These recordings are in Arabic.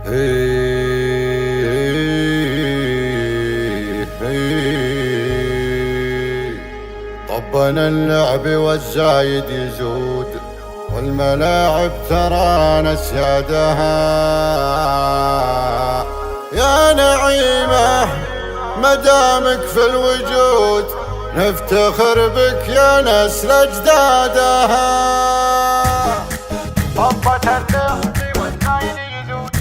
طبنا اللعب والزايد يزود، والملاعب ترى نسيادها. يا نعيمة مدامك في الوجود، نفتخر بك يا نسل أجدادها. طبت اللعب والزايد يزود.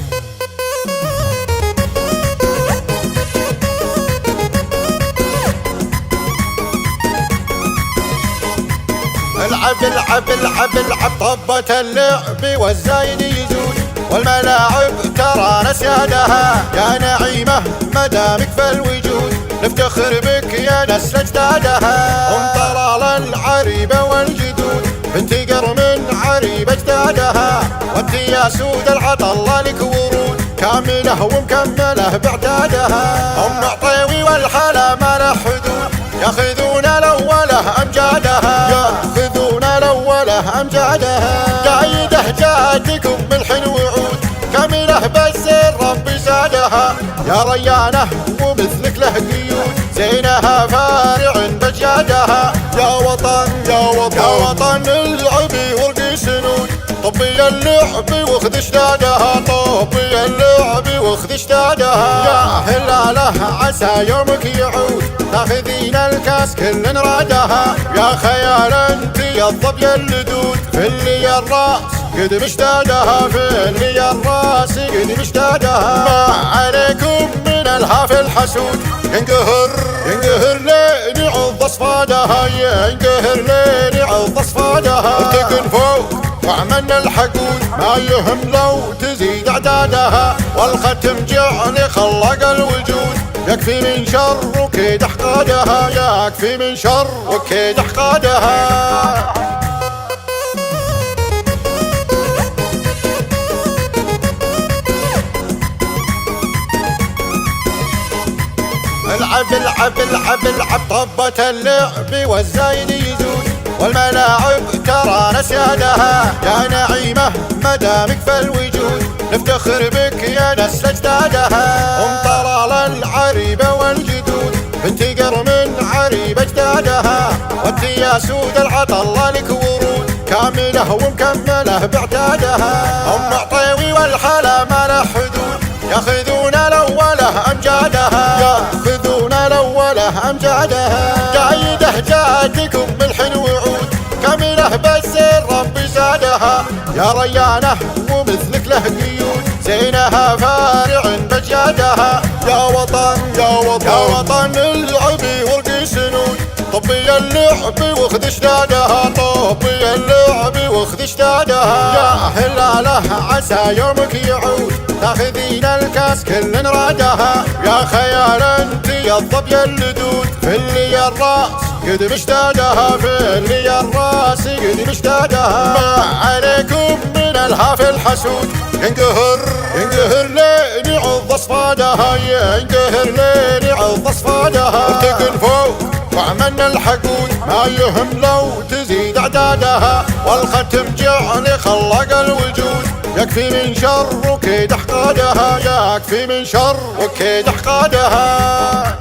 العب العب العب العب، طبة اللعب والزايد يزود، والملاعب ترى نسيادها. يا نعيمة مدامك في الوجود، نفتخر بك يا نسل اجدادها. ام طلال العريبة والجدود، بنت قرم عريبة اجدادها. وانت يا سود العطلة لك ورود، كاملة ومكملة بعدادها. ام عطيوي والحلا ما له حدود، ياخذون الاوله امجادها. ياخذون الاوله امجادها. جايده جادكم ملح وعود، كامله بس الرب زادها. يا ريانه ومثلك له قيود، زينها فارع بجادها. يا وطن يا وطن يا وطن العبي ورقي سنود، طبي اللعب واخذ اشدادها. طبي اللعب واخذ اشدادها. يا هلاله عسى يومك يعود، تاخذين الكاس كل رادها. يا خيال انت يا الظبي اللدود، في اللي الراس قد مشتادها. في اللي الراس قد مشتادها. ما عليكم من الهاف الحسود، ينقهر ينقهر لين يعض اصفادها. ينقهر لين يعض اصفادها. ارتكن فوق وعملنا الحقود، ما يهم لو تزيد اعدادها. والختم جعل خلق الوجود، يكفي من شر وكيد احقادها. يكفي من شر وكيد احقادها. العب العب العب العب، طبة اللعب والزايد يزود، والملاعب ترى نسيادها. يا نعيمة مدامك في الوجود، نفتخر بك يا نسل اجدادها. ام طلال العريبة والجدود، بنت قرم عريبة اجدادها. وانت يا سود العطلة لك ورود، كاملة ومكملة بعدادها. ام عطيوي والحلا ما له حدود، ياخذون الاوله امجادها. ياخذون الاوله امجادها. جايده جادكم ملح وعود، كامله بس الرب زادها. يا ريانه ومثلك له قيود، زينها فارع بجادها. يا وطن يا وطن يا وطن العبي ورقي سنود، طبي اللعب واخذ اشدادها. طبي اللعب واخذ اشدادها. يا هلاله عسى يومك يعود، تاخذين الكاس كل رادها. يا خيال انت يا الظبي اللدود، في اللي الراس قد مشتادها. في اللي الراس قد مشتادها. ما عليكم من الهاف الحسود، ينقهر ينقهر لين يعض اصفادها. ينقهر لين يعض اصفادها. ارتكن فوق وعملنا الحقود، ما يهم لو تزيد اعدادها. والختم جعل خلق الوجود، يكفي من شر وكيد احقادها. يكفي من شر وكيد احقادها.